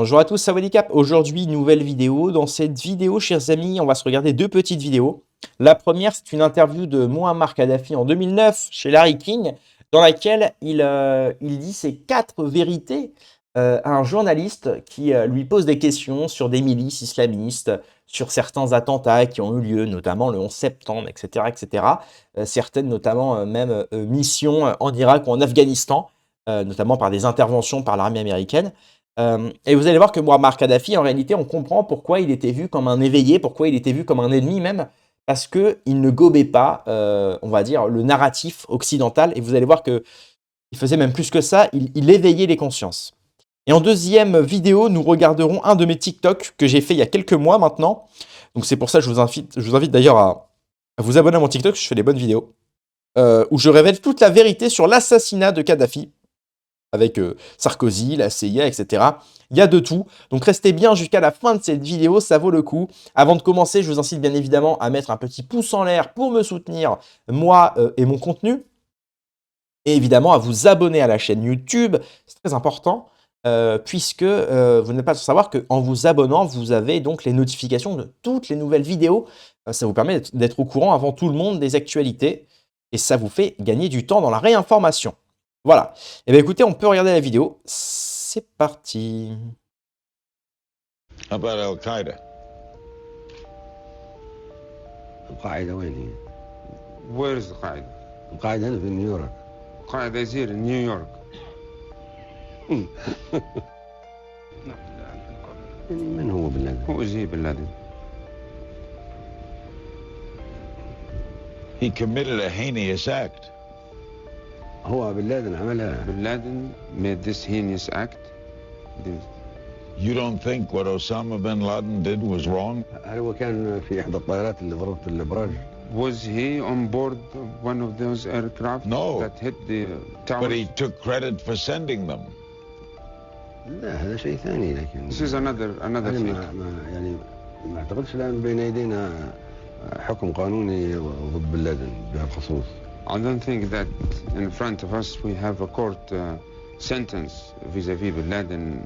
Bonjour à tous, Sawadee Cap. Aujourd'hui, nouvelle vidéo. Dans cette vidéo, chers amis, on va se regarder deux petites vidéos. La première, c'est une interview de Muammar Kadhafi en 2009 chez Larry King, dans laquelle il dit ses 4 vérités à un journaliste qui lui pose des questions sur des milices islamistes, sur certains attentats qui ont eu lieu, notamment le 11 septembre, etc. etc. Certaines, notamment, même missions en Irak ou en Afghanistan, notamment par des interventions par l'armée américaine. Et vous allez voir que Muammar Kadhafi, en réalité, on comprend pourquoi il était vu comme un éveillé, pourquoi il était vu comme un ennemi même, parce qu'il ne gobait pas, on va dire, le narratif occidental. Et vous allez voir qu'il faisait même plus que ça, il éveillait les consciences. Et en deuxième vidéo, nous regarderons un de mes TikTok que j'ai fait il y a quelques mois maintenant. Donc c'est pour ça que je vous invite d'ailleurs à vous abonner à mon TikTok, je fais des bonnes vidéos, où je révèle toute la vérité sur l'assassinat de Kadhafi avec Sarkozy, la CIA, etc. Il y a de tout. Donc restez bien jusqu'à la fin de cette vidéo, ça vaut le coup. Avant de commencer, je vous incite bien évidemment à mettre un petit pouce en l'air pour me soutenir, moi et mon contenu. Et évidemment à vous abonner à la chaîne YouTube, c'est très important, puisque vous n'êtes pas sans savoir qu'en vous abonnant, vous avez donc les notifications de toutes les nouvelles vidéos. Ça vous permet d'être au courant avant tout le monde des actualités. Et ça vous fait gagner du temps dans la réinformation. Voilà. Eh bien écoutez, on peut regarder la vidéo. C'est parti. How about Al-Qaeda? القاعدة وين هي؟ Where is القاعدة؟ القاعدة هنا في نيويورك. القاعدة is here in New York. يعني من هو بن لادن؟ Who is he, Bin Laden? He committed a heinous act. هو بن لادن عملها. Bin Laden made this heinous act. You don't think what Osama bin Laden did was wrong? هل هو كان في إحدى الطائرات اللي ضربت الأبراج؟ Was he on board one of those aircraft No. that hit the tower? But he took credit for sending them. لا هذا شيء ثاني لكن. This is another أنا thing. يعني ما أعتقدش الآن بين يدينا حكم قانوني ضد بن لادن بهالخصوص. I don't think that in front of us we have a court sentence vis-a-vis Bin Laden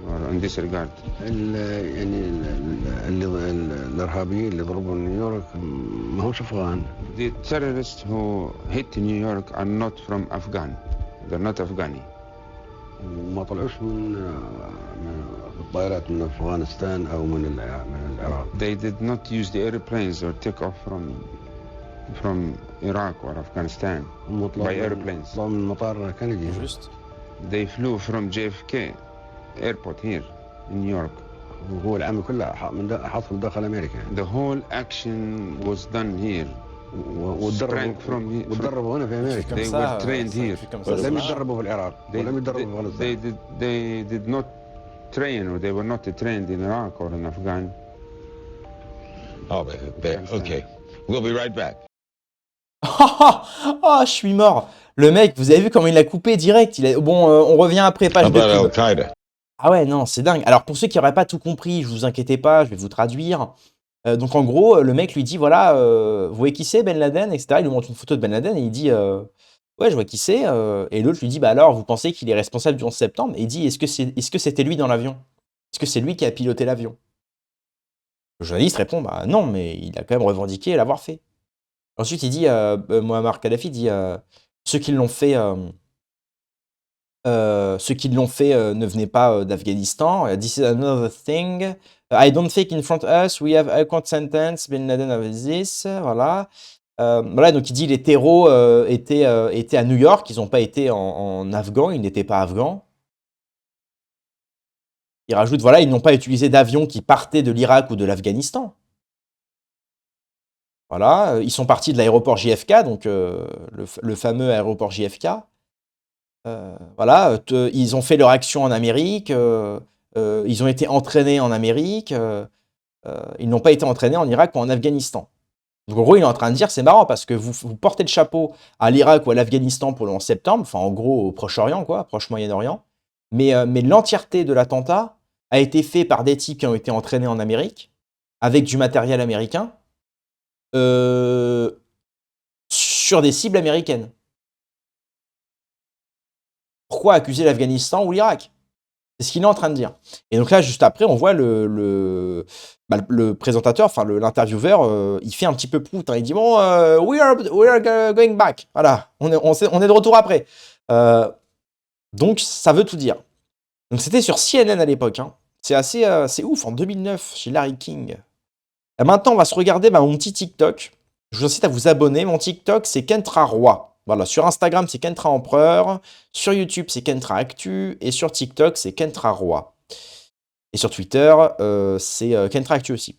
or in this regard. يعني الإرهابيين اللي ضربوا نيويورك ما همش أفغان. The terrorists who hit New York are not from Afghan. They're not Afghani. ما طلعوش من الطائرات من أفغانستان أو من العراق. They did not use the airplanes or take off from Iraq or Afghanistan by airplanes. طلعوا من مطار كندي. Juste. They flew from JFK airport here in New York. وهو العمل كله حصل داخل أمريكا. The whole action was done here. وتدربوا هنا في أمريكا. They were trained here. لم يتدربوا في العراق ولم يتدربوا في أفغانستان. They did not train or they were not trained in Iraq or in Afghan. Oh, okay. We'll be right back. Oh, je suis mort. Le mec, vous avez vu comment il l'a coupé direct. Bon, on revient après, How page de about pub. Al-Qaeda? Ah ouais, non, c'est dingue. Alors, pour ceux qui n'auraient pas tout compris, je vous inquiétez pas, je vais vous traduire. Donc, en gros, le mec lui dit, voilà, vous voyez qui c'est, Ben Laden, etc. Il lui montre une photo de Ben Laden et il dit, ouais, je vois qui c'est. Et l'autre lui dit, bah alors, vous pensez qu'il est responsable du 11 septembre? Et il dit, est-ce que c'était lui dans l'avion? Est-ce que c'est lui qui a piloté l'avion? Le journaliste répond, bah non, mais il a quand même revendiqué l'avoir fait. Ensuite, il dit, Muammar Kadhafi dit, ceux qui l'ont fait... ne venaient pas d'Afghanistan. This is another thing. I don't think in front of us we have a court sentence, Bin Laden of this. Voilà. Voilà, donc il dit les terreaux étaient à New York, ils n'ont pas été en Afghan, ils n'étaient pas afghans. Il rajoute, voilà, ils n'ont pas utilisé d'avions qui partaient de l'Irak ou de l'Afghanistan. Voilà, ils sont partis de l'aéroport JFK, donc le fameux aéroport JFK. Voilà, ils ont fait leur action en Amérique, ils ont été entraînés en Amérique, ils n'ont pas été entraînés en Irak ou en Afghanistan. Donc en gros, il est en train de dire, c'est marrant parce que vous portez le chapeau à l'Irak ou à l'Afghanistan pour le 11 septembre, enfin en gros au Proche-Orient, quoi, Proche-Moyen-Orient, mais l'entièreté de l'attentat a été fait par des types qui ont été entraînés en Amérique, avec du matériel américain, sur des cibles américaines. Pourquoi accuser l'Afghanistan ou l'Irak? C'est ce qu'il est en train de dire. Et donc là, juste après, on voit le présentateur, enfin l'intervieweur, il fait un petit peu prout, hein. Il dit bon, we are going back. Voilà, on est de retour après. Donc ça veut tout dire. Donc c'était sur CNN à l'époque, hein. C'est ouf, en 2009, chez Larry King. Et maintenant, on va se regarder mon petit TikTok. Je vous incite à vous abonner. Mon TikTok, c'est Kentra Roi. Voilà, sur Instagram, c'est Kentra Empereur. Sur YouTube, c'est Kentra Actu. Et sur TikTok, c'est Kentra Roi. Et sur Twitter, c'est Kentra Actu aussi.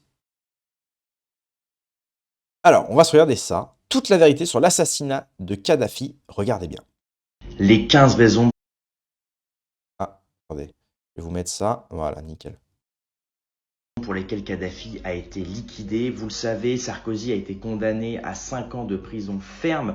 Alors, on va se regarder ça. Toute la vérité sur l'assassinat de Kadhafi. Regardez bien. Les 15 raisons Ah, attendez. Je vais vous mettre ça. Voilà, nickel. pour lesquelles Kadhafi a été liquidé. Vous le savez, Sarkozy a été condamné à 5 ans de prison ferme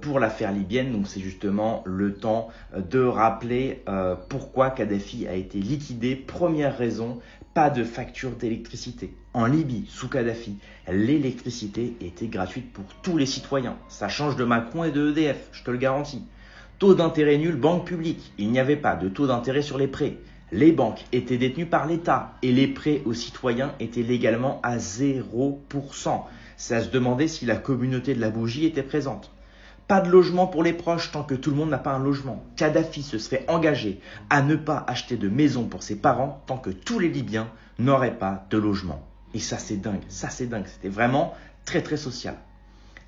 pour l'affaire libyenne. Donc c'est justement le temps de rappeler pourquoi Kadhafi a été liquidé. Première raison, pas de facture d'électricité. En Libye, sous Kadhafi, l'électricité était gratuite pour tous les citoyens. Ça change de Macron et de EDF, je te le garantis. Taux d'intérêt nul, banque publique. Il n'y avait pas de taux d'intérêt sur les prêts. Les banques étaient détenues par l'État et les prêts aux citoyens étaient légalement à 0%. C'est à se demander si la communauté de la bougie était présente. Pas de logement pour les proches tant que tout le monde n'a pas un logement. Kadhafi se serait engagé à ne pas acheter de maison pour ses parents tant que tous les Libyens n'auraient pas de logement. Et ça c'est dingue, c'était vraiment très très social.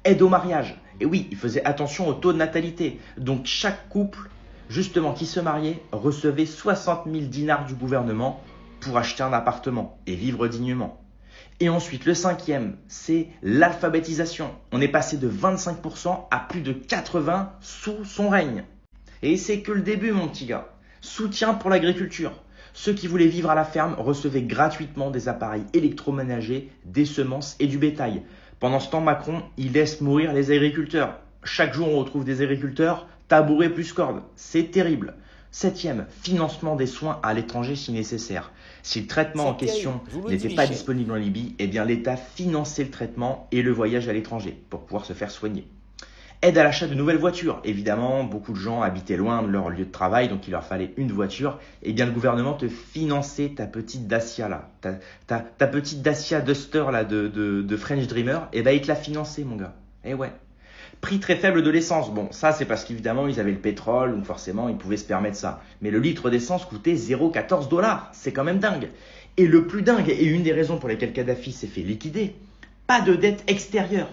Aide au mariage. Et oui, il faisait attention au taux de natalité. Donc chaque couple justement qui se mariait recevait 60 000 dinars du gouvernement pour acheter un appartement et vivre dignement. Et ensuite, le cinquième, c'est l'alphabétisation. On est passé de 25% à plus de 80% sous son règne. Et c'est que le début, mon petit gars. Soutien pour l'agriculture. Ceux qui voulaient vivre à la ferme recevaient gratuitement des appareils électroménagers, des semences et du bétail. Pendant ce temps, Macron, il laisse mourir les agriculteurs. Chaque jour, on retrouve des agriculteurs tabouret plus corde. C'est terrible. Septième, financement des soins à l'étranger si nécessaire. Si le traitement en question n'était pas disponible en Libye, eh bien l'État finançait le traitement et le voyage à l'étranger pour pouvoir se faire soigner. Aide à l'achat de nouvelles voitures. Évidemment, beaucoup de gens habitaient loin de leur lieu de travail, donc il leur fallait une voiture. Eh bien, le gouvernement te finançait ta petite Dacia là, ta petite Dacia Duster là de French Dreamer. Eh ben, il te l'a financé, mon gars. Eh ouais. Prix très faible de l'essence. Bon, ça c'est parce qu'évidemment ils avaient le pétrole, donc forcément ils pouvaient se permettre ça. Mais le litre d'essence coûtait 0,14 $. C'est quand même dingue. Et le plus dingue, et une des raisons pour lesquelles Kadhafi s'est fait liquider, pas de dette extérieure.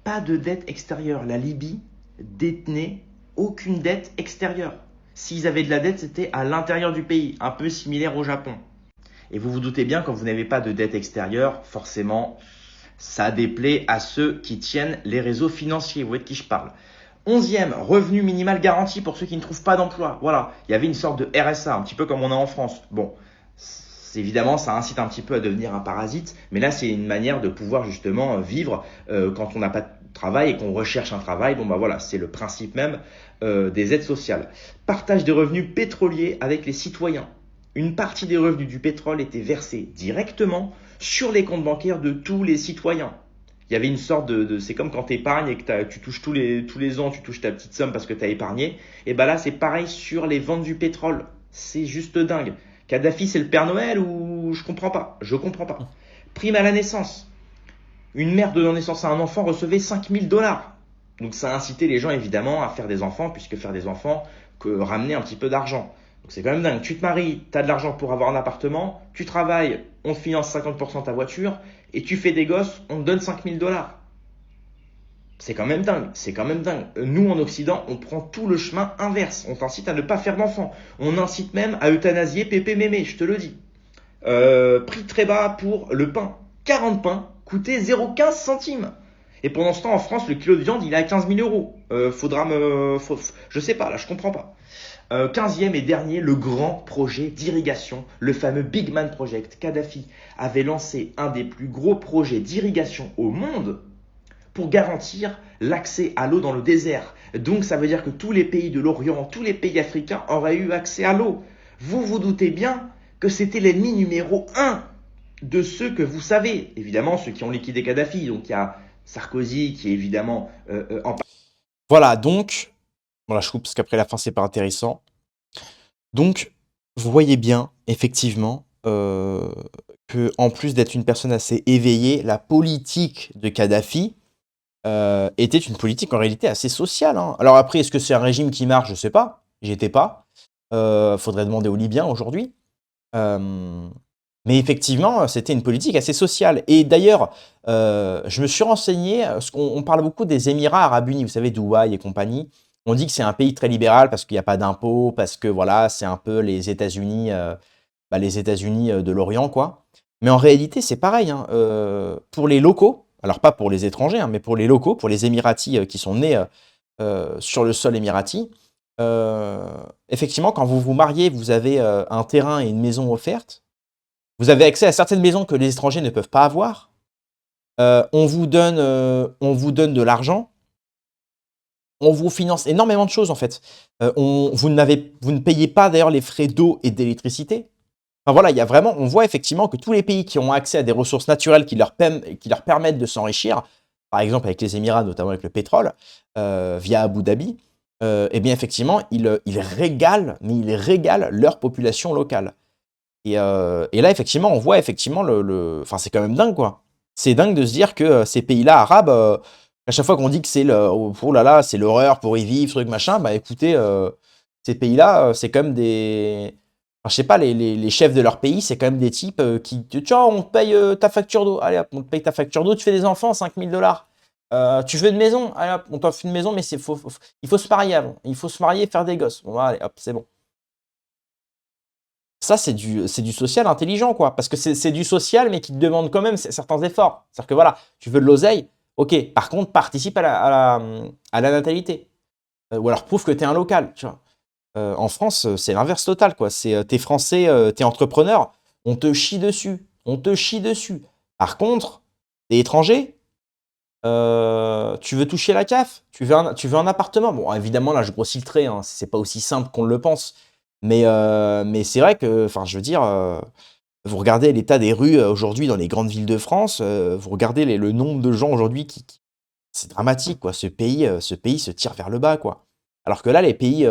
Pas de dette extérieure. La Libye détenait aucune dette extérieure. S'ils avaient de la dette, c'était à l'intérieur du pays, un peu similaire au Japon. Et vous vous doutez bien, quand vous n'avez pas de dette extérieure, forcément, ça déplaît à ceux qui tiennent les réseaux financiers. Vous voyez de qui je parle. 11e, revenu minimal garanti pour ceux qui ne trouvent pas d'emploi. Voilà, il y avait une sorte de RSA, un petit peu comme on a en France. Bon, évidemment, ça incite un petit peu à devenir un parasite, mais là, c'est une manière de pouvoir justement vivre quand on n'a pas de travail et qu'on recherche un travail. Bon, bah voilà, c'est le principe même des aides sociales. Partage des revenus pétroliers avec les citoyens. Une partie des revenus du pétrole était versée directement sur les comptes bancaires de tous les citoyens. Il y avait une sorte c'est comme quand tu épargnes et que tu touches tous les ans, tu touches ta petite somme parce que tu as épargné. Et ben là, c'est pareil sur les ventes du pétrole. C'est juste dingue. Kadhafi, c'est le Père Noël ou je comprends pas. Prime à la naissance. Une mère donnant naissance à un enfant recevait 5 000 $. Donc ça a incité les gens évidemment à faire des enfants, puisque faire des enfants, ramener un petit peu d'argent. Donc c'est quand même dingue. Tu te maries, tu as de l'argent pour avoir un appartement, tu travailles, on te finance 50% ta voiture, et tu fais des gosses, on te donne 5 000 $. C'est quand même dingue. Nous, en Occident, on prend tout le chemin inverse. On t'incite à ne pas faire d'enfants. On incite même à euthanasier pépé mémé, je te le dis. Prix très bas pour le pain. 40 pains coûtaient 0,15 centimes. Et pendant ce temps, en France, le kilo de viande, il est à 15 000 €. Je sais pas, là, je comprends pas. 15e et dernier, le grand projet d'irrigation, le fameux Big Man Project. Kadhafi avait lancé un des plus gros projets d'irrigation au monde pour garantir l'accès à l'eau dans le désert. Donc ça veut dire que tous les pays de l'Orient, tous les pays africains auraient eu accès à l'eau. Vous vous doutez bien que c'était l'ennemi numéro 1 de ceux que vous savez. Évidemment, ceux qui ont liquidé Kadhafi. Donc il y a Sarkozy qui est évidemment Voilà, donc... Voilà, je coupe parce qu'après la fin, c'est pas intéressant. Donc, vous voyez bien, effectivement, que en plus d'être une personne assez éveillée, la politique de Kadhafi était une politique en réalité assez sociale, hein. Alors après, est-ce que c'est un régime qui marche? Je sais pas, j'y étais pas. Faudrait demander aux Libyens aujourd'hui. Hem, mais effectivement, c'était une politique assez sociale et d'ailleurs, je me suis renseigné, parce qu'on parle beaucoup des Émirats arabes unis, vous savez, Dubaï et compagnie. On dit que c'est un pays très libéral parce qu'il y a pas d'impôts, parce que voilà, c'est un peu les États-Unis, de l'Orient, quoi. Mais en réalité, c'est pareil, hein, pour les locaux, alors pas pour les étrangers, hein, mais pour les locaux, pour les Émiratis, qui sont nés, sur le sol émirati, heu, effectivement, quand vous vous mariez, vous avez, un terrain et une maison offertes. Vous avez accès à certaines maisons que les étrangers ne peuvent pas avoir. On vous donne de l'argent, on vous finance énormément de choses, en fait. Vous ne payez pas d'ailleurs les frais d'eau et d'électricité. Enfin voilà, il y a vraiment on voit effectivement que tous les pays qui ont accès à des ressources naturelles qui leur permettent de s'enrichir, par exemple avec les Émirats, notamment avec le pétrole, via Abu Dhabi, et bien effectivement, ils régalent, mais ils régalent leur population locale. Et là, effectivement, on voit effectivement enfin, c'est quand même dingue, quoi. C'est dingue de se dire que ces pays-là arabes, à chaque fois qu'on dit que c'est oh là là, c'est l'horreur pour y vivre, truc machin, bah écoutez, ces pays-là, c'est quand même des. Enfin, je sais pas, les chefs de leur pays, c'est quand même des types qui. Tiens, on te paye ta facture d'eau. Allez hop, on te paye ta facture d'eau, tu fais des enfants, 5 000 $. Tu veux une maison? Allez hop, on t'offre une maison, mais il faut se marier avant. Il faut se marier et faire des gosses. Bon, allez hop, c'est bon. Ça, c'est du social intelligent, quoi. Parce que c'est du social, mais qui te demande quand même certains efforts. C'est-à-dire que voilà, tu veux de l'oseille, ok. Par contre, participe à la natalité. Ou alors prouve que tu es un local, tu vois. En France, c'est l'inverse total, quoi. T'es français, t'es entrepreneur, on te chie dessus. On te chie dessus. Par contre, t'es étranger, tu veux toucher la CAF, tu veux un appartement. Bon, évidemment, là, je grossis le trait, hein, c'est pas aussi simple qu'on le pense. Mais c'est vrai que, enfin, je veux dire, vous regardez l'état des rues aujourd'hui dans les grandes villes de France, vous regardez le nombre de gens aujourd'hui c'est dramatique, quoi. Ce pays se tire vers le bas, quoi. Alors que là, les pays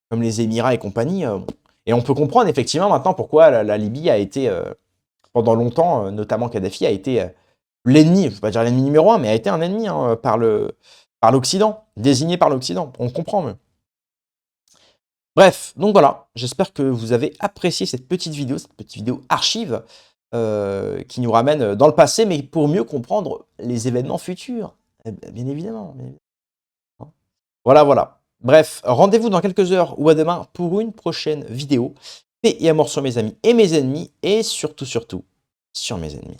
comme les Émirats et compagnie, et on peut comprendre effectivement maintenant pourquoi la Libye a été, pendant longtemps, notamment Kadhafi, a été l'ennemi, je ne veux pas dire l'ennemi numéro un, mais a été un ennemi hein, par l'Occident, désigné par l'Occident. On comprend, mais. Bref, donc voilà, j'espère que vous avez apprécié cette petite vidéo archive qui nous ramène dans le passé, mais pour mieux comprendre les événements futurs. Bien évidemment. Voilà, voilà. Bref, rendez-vous dans quelques heures ou à demain pour une prochaine vidéo. Paix et amour sur mes amis et mes ennemis, et surtout, surtout, sur mes ennemis.